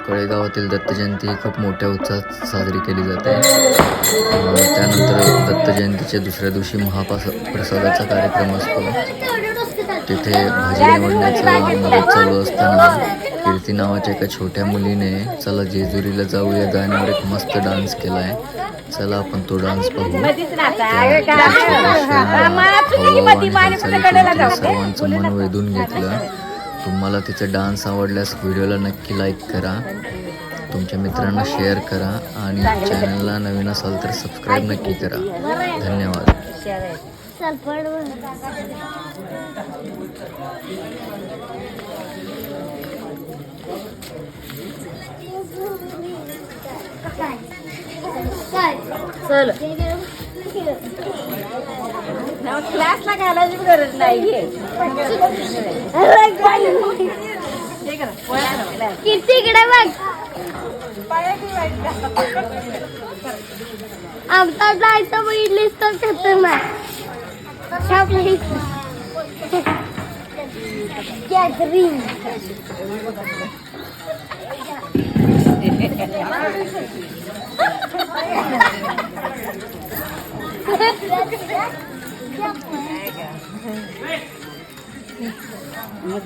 कळेगावातील दत्त जयंती खूप मोठ्या उत्साहात साजरी केली जाते. त्यानंतर दत्त जयंतीच्या दुसऱ्या दिवशी महाप्रसादाचा कार्यक्रम असतो. तिथे भाजी निवडण्याचा मुहूर्त चालू असताना कीर्ती नावाच्या एका छोट्या मुलीने चला जेजुरीला जाऊया गाण्यावर एक मस्त डान्स केला आहे. चला आपण तो डान्स पाहू. सर्वांचं मन वेधून घेतलं. तुम्हाला तिचा डान्स आवडल्यास व्हिडिओला नक्की लाईक करा, तुमच्या मित्रांना शेअर करा आणि चॅनलला नवीन असाल तर सबस्क्राईब नक्की करा. धन्यवाद. चल क्लासला घालायची गरज नाही. कीर्तीकडे बघ. आमचा जायचं बघितलीस तर खतरनाक. गॅदरिंग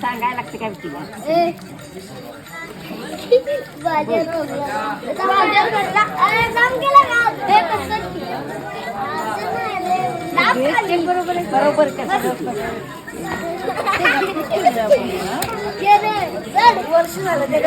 सांगायला लागते काय तिला. बरोबर वर्ष झालं ते